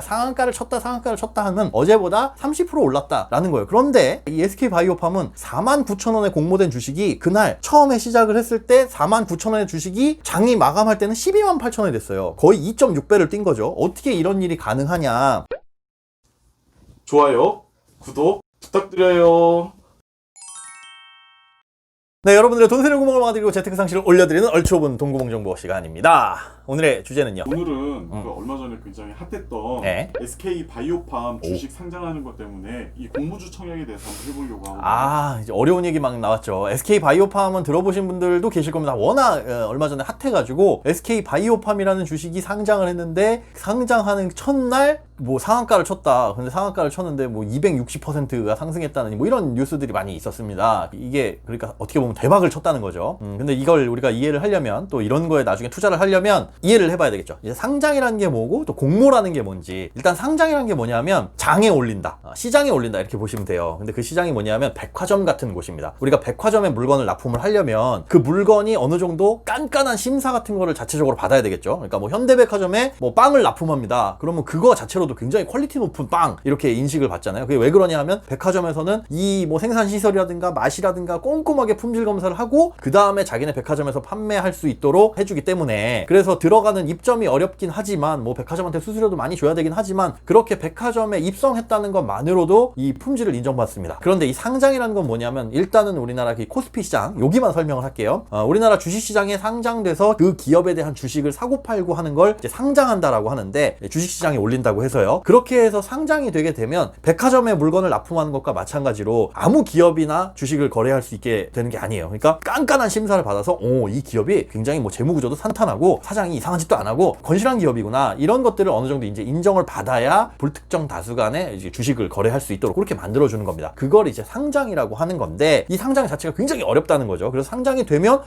상한가를 쳤다 하면 어제보다 30% 올랐다라는 거예요. 그런데 이 SK바이오팜은 49,000원에 공모된 주식이 그날 처음에 시작을 했을 때 49,000원의 주식이 장이 마감할 때는 128,000원이 됐어요. 거의 2.6배를 뛴 거죠. 어떻게 이런 일이 가능하냐. 좋아요, 구독 부탁드려요. 네, 여러분들의 돈 세는 구멍을 막아드리고 재테크 상식을 올려드리는 얼추오분 돈구멍 정보 시간입니다. 오늘의 주제는요. 오늘은 그 얼마 전에 굉장히 핫했던 네. SK바이오팜 주식 상장하는 것 때문에 이 공모주 청약에 대해서 한번 해보려고 하고. 이제 어려운 얘기 막 나왔죠. SK바이오팜은 들어보신 분들도 계실 겁니다. 워낙 얼마 전에 핫해가지고 SK바이오팜이라는 주식이 상장을 했는데 상장하는 첫날 뭐 상한가를 쳤다. 근데 상한가를 쳤는데 뭐 260%가 상승했다는 뭐 이런 뉴스들이 많이 있었습니다. 이게 그러니까 어떻게 보면 대박을 쳤다는 거죠. 근데 이걸 우리가 이해를 하려면 또 이런 거에 나중에 투자를 하려면 이해를 해봐야 되겠죠. 이제 상장이라는 게 뭐고 또 공모라는 게 뭔지. 일단 상장이라는 게 뭐냐면 장에 올린다, 시장에 올린다 이렇게 보시면 돼요. 근데 그 시장이 뭐냐면 백화점 같은 곳입니다. 우리가 백화점에 물건을 납품을 하려면 그 물건이 어느 정도 깐깐한 심사 같은 거를 자체적으로 받아야 되겠죠. 그러니까 뭐 현대백화점에 뭐 빵을 납품합니다. 그러면 그거 자체로도 굉장히 퀄리티 높은 빵 이렇게 인식을 받잖아요. 그게 왜 그러냐 하면 백화점에서는 이 뭐 생산 시설이라든가 맛이라든가 꼼꼼하게 품질 검사를 하고 그 다음에 자기네 백화점에서 판매할 수 있도록 해주기 때문에, 그래서 들어가는 입점이 어렵긴 하지만 뭐 백화점한테 수수료도 많이 줘야 되긴 하지만 그렇게 백화점에 입성했다는 것만으로도 이 품질을 인정받습니다. 그런데 이 상장이라는 건 뭐냐면 일단은 우리나라 그 코스피 시장 여기만 설명을 할게요. 우리나라 주식시장에 상장돼서 그 기업에 대한 주식을 사고 팔고 하는 걸 이제 상장한다라고 하는데, 주식시장에 올린다고 해서요. 그렇게 해서 상장이 되게 되면 백화점에 물건을 납품하는 것과 마찬가지로 아무 기업이나 주식을 거래할 수 있게 되는 게 아니에요. 그러니까 깐깐한 심사를 받아서 이 기업이 굉장히 뭐 재무구조도 탄탄하고 사장이 이상한 짓도 안 하고 건실한 기업이구나, 이런 것들을 어느 정도 이제 인정을 받아야 불특정 다수 간에 이제 주식을 거래할 수 있도록 그렇게 만들어주는 겁니다. 그걸 이제 상장이라고 하는 건데, 이 상장 자체가 굉장히 어렵다는 거죠. 그래서 상장이 되면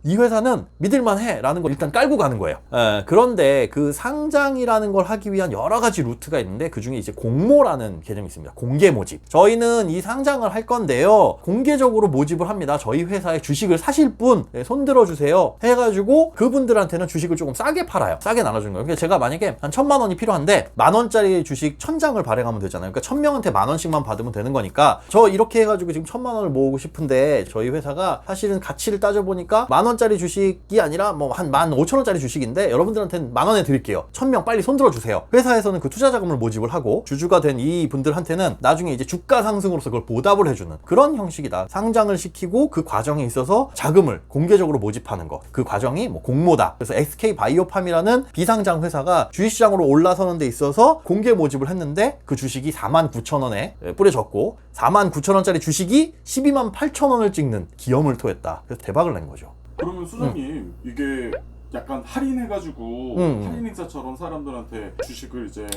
이 회사는 믿을만해 라는 걸 일단 깔고 가는 거예요. 그런데 그 상장이라는 걸 하기 위한 여러 가지 루트가 있는데 그 중에 이제 공모라는 개념이 있습니다. 공개 모집. 저희는 이 상장을 할 건데요, 공개적으로 모집을 합니다. 저희 회사에 주식을 사실 분 손들어 주세요 해가지고 그분들한테는 주식을 조금 싸게 팔아요. 싸게 나눠주는 거예요. 그러니까 제가 만약에 한 1,000만 원이 필요한데 10,000원짜리 주식 1,000장을 발행하면 되잖아요. 그러니까 1,000명한테 10,000원씩만 받으면 되는 거니까, 저 이렇게 해가지고 지금 1,000만 원을 모으고 싶은데 저희 회사가 사실은 가치를 따져보니까 10,000원짜리 주식이 아니라 뭐 한 15,000원짜리 주식인데 여러분들한테는 10,000원에 드릴게요. 1,000명 빨리 손들어 주세요. 회사에서는 그 투자 자금을 모집을 하고 주주가 된 이 분들한테는 나중에 이제 주가 상승으로서 그걸 보답을 해주는 그런 형식이다. 상장을 시키고 그 과정에 있어서 자금을 공개적으로 모집하는 것, 그 과정이 뭐 공모다. 그래서 SK바이오팜이라는 비상장 회사가 주식시장으로 올라서는 데 있어서 공개 모집을 했는데 그 주식이 49,000원에 뿌려졌고 49,000원짜리 주식이 128,000원을 찍는 기염을 토했다. 그래서 대박을 낸 거죠. 그러면 수장님, 이게 약간 할인해가지고 할인 행사처럼 사람들한테 주식을 이제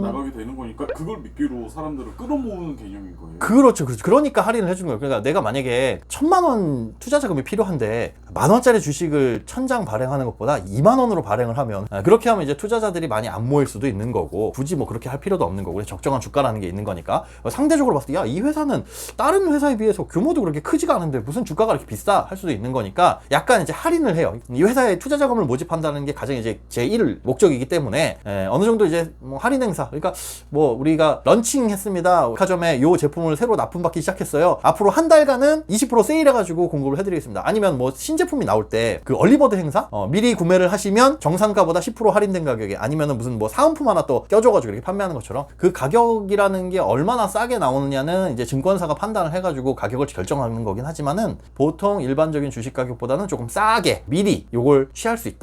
나가게 되는 거니까 그걸 미끼로 사람들을 끌어모으는 개념인 거예요. 그렇죠. 그러니까 할인을 해주는 거예요. 그러니까 내가 만약에 1,000만 원 투자 자금이 필요한데 10,000원짜리 주식을 1,000장 발행하는 것보다 2만 원으로 발행을 하면, 그렇게 하면 이제 투자자들이 많이 안 모일 수도 있는 거고, 굳이 뭐 그렇게 할 필요도 없는 거고, 적정한 주가라는 게 있는 거니까 상대적으로 봤을 때 야, 이 회사는 다른 회사에 비해서 규모도 그렇게 크지가 않은데 무슨 주가가 이렇게 비싸 할 수도 있는 거니까 약간 이제 할인을 해요. 이 회사에 투자 자금을 모집한다는 게 가장 이제 제1 목적이기 때문에 어느 정도 이제 뭐 할인 행사, 그러니까 뭐 우리가 런칭했습니다. 백화점에 요 제품을 새로 납품받기 시작했어요. 앞으로 한 달간은 20% 세일해가지고 공급을 해드리겠습니다. 아니면 뭐 신제품이 나올 때 그 얼리버드 행사, 미리 구매를 하시면 정상가보다 10% 할인된 가격에, 아니면은 무슨 뭐 사은품 하나 또 껴줘가지고 이렇게 판매하는 것처럼 그 가격이라는 게 얼마나 싸게 나오느냐는 이제 증권사가 판단을 해가지고 가격을 결정하는 거긴 하지만은 보통 일반적인 주식 가격보다는 조금 싸게 미리 요걸 취할 수 있다.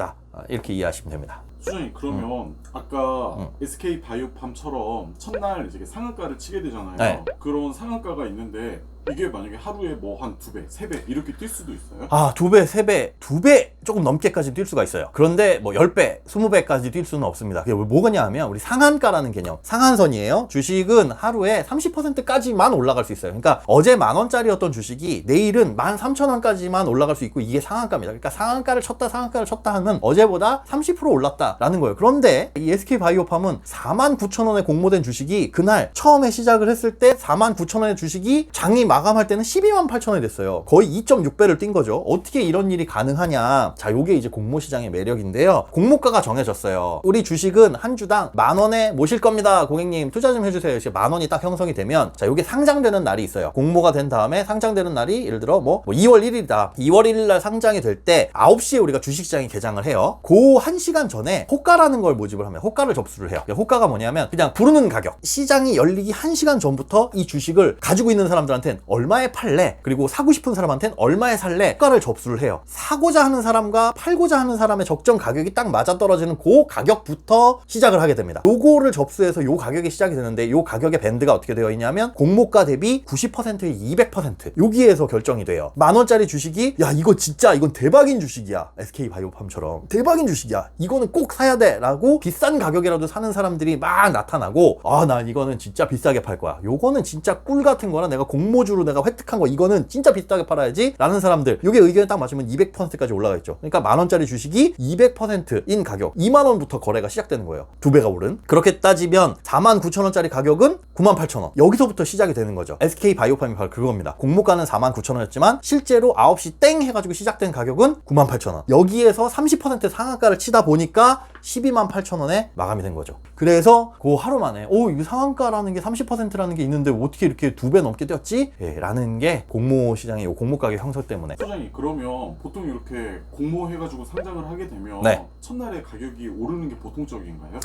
이렇게 이해하시면 됩니다. 수장님, 그러면 아까 SK바이오팜처럼 첫날 이제 상한가를 치게 되잖아요. 네. 그런 상한가가 있는데 이게 만약에 하루에 뭐 한 2배, 3배 이렇게 뛸 수도 있어요? 2배, 3배, 2배 조금 넘게까지 뛸 수가 있어요. 그런데 뭐 10배, 20배까지 뛸 수는 없습니다. 그게 뭐냐 하면 우리 상한가라는 개념, 상한선이에요. 주식은 하루에 30%까지만 올라갈 수 있어요. 그러니까 어제 10,000원짜리였던 주식이 내일은 13,000원까지만 올라갈 수 있고, 이게 상한가입니다. 그러니까 상한가를 쳤다 하면 어제보다 30% 올랐다라는 거예요. 그런데 이 SK바이오팜은 49,000원에 공모된 주식이 그날 처음에 시작을 했을 때 49,000원의 주식이 장이 마감할 때는 12만 8천 원이 됐어요. 거의 2.6배를 뛴 거죠. 어떻게 이런 일이 가능하냐. 자, 요게 이제 공모시장의 매력인데요. 공모가가 정해졌어요. 우리 주식은 한 주당 10,000원에 모실 겁니다. 고객님 투자 좀 해주세요. 이제 10,000원이 딱 형성이 되면, 자, 요게 상장되는 날이 있어요. 공모가 된 다음에 상장되는 날이 예를 들어 뭐 2월 1일이다. 2월 1일 날 상장이 될 때 9시에 우리가 주식시장이 개장을 해요. 그 1시간 전에 호가라는 걸 모집을 하면 호가를 접수를 해요. 호가가 뭐냐면 그냥 부르는 가격. 시장이 열리기 1시간 전부터 이 주식을 가지고 있는 사람들한테는 얼마에 팔래? 그리고 사고 싶은 사람한테는 얼마에 살래? 호가를 접수를 해요. 사고자 하는 사람과 팔고자 하는 사람의 적정 가격이 딱 맞아떨어지는 그 가격부터 시작을 하게 됩니다. 요거를 접수해서 요 가격이 시작이 되는데, 요 가격의 밴드가 어떻게 되어 있냐면 공모가 대비 90%에 200% 여기에서 결정이 돼요. 10,000원짜리 주식이 야 이거 진짜 이건 대박인 주식이야. SK바이오팜처럼 대박인 주식이야. 이거는 꼭 사야 돼 라고 비싼 가격이라도 사는 사람들이 막 나타나고, 아 나 이거는 진짜 비싸게 팔 거야. 요거는 진짜 꿀 같은 거라 내가 공모주로 내가 획득한 거 이거는 진짜 비싸게 팔아야지 라는 사람들, 요게 의견이 딱 맞으면 200%까지 올라가 있죠. 그러니까 10,000원짜리 주식이 200%인 가격 20,000원부터 거래가 시작되는 거예요. 2배가 오른. 그렇게 따지면 49,000원짜리 가격은 98,000원. 여기서부터 시작이 되는 거죠. SK바이오팜이 바로 그겁니다. 공모가는 49,000원이었지만 실제로 9시 땡 해가지고 시작된 가격은 98,000원. 여기에서 30% 상한가를 치다 보니까 128,000원에 마감이 된 거죠. 그래서 그 하루 만에 이 상한가라는 게 30%라는 게 있는데 어떻게 이렇게 2배 넘게 뛰었지? 예, 라는 게 공모 시장의 요 공모 가격 형성 때문에. 소장님, 그러면 보통 이렇게 공모해가지고 상장을 하게 되면 네. 첫날에 가격이 오르는 게 보통적인가요?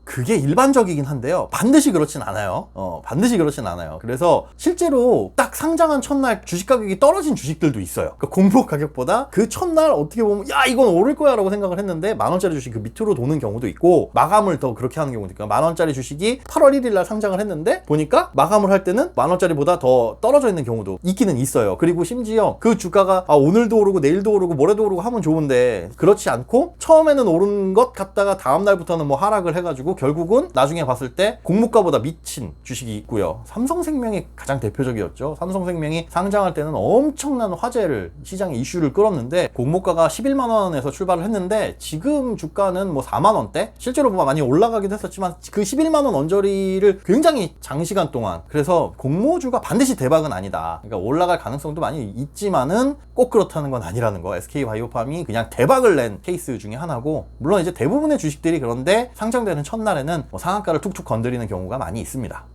그게 일반적이긴 한데요. 반드시 그렇진 않아요. 반드시 그렇진 않아요. 그래서 실제로 딱 상장한 첫날 주식 가격이 떨어진 주식들도 있어요. 그 공모 가격보다 그 첫날 어떻게 보면 야 이건 오를 거야 라고 생각을 했는데 10,000원짜리 주식 그 밑으로 도는 경우도 있고, 마감을 더 그렇게 하는 경우도 있고, 10,000원짜리 주식이 8월 1일 날 상장을 했는데 보니까 마감을 할 때는 10,000원짜리보다 더 떨어져 있는 경우도 있기는 있어요. 그리고 심지어 그 주가가 오늘도 오르고 내일도 오르고 모레도 오르고 하면 좋은데, 그렇지 않고 처음에는 오른 것 같다가 다음 날부터는 뭐 하락을 해가지고 결국은 나중에 봤을 때 공모가보다 미친 주식이 있고요. 삼성생명이 가장 대표적이었죠. 삼성생명이 상장할 때는 엄청난 화제를, 시장의 이슈를 끌었는데 공모가가 11만 원에서 출발을 했는데 지금 주가는 뭐 4만 원대? 실제로 뭐 많이 올라가기도 했었지만 그 11만 원 언저리를 굉장히 장시간 동안, 그래서 공모주가 반드시 대박은 아니다. 그러니까 올라갈 가능성도 많이 있지만은 꼭 그렇다는 건 아니라는 거. SK바이오팜이 그냥 대박을 낸 케이스 중에 하나고, 물론 이제 대부분의 주식들이 그런데 상장되는 첫날에는 뭐 상한가를 툭툭 건드리는 경우가 많이 있습니다.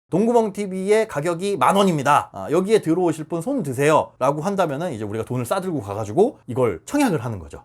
동구멍TV의 가격이 10,000원입니다. 여기에 들어오실 분 손 드세요 라고 한다면은 이제 우리가 돈을 싸들고 가가지고 이걸 청약을 하는 거죠.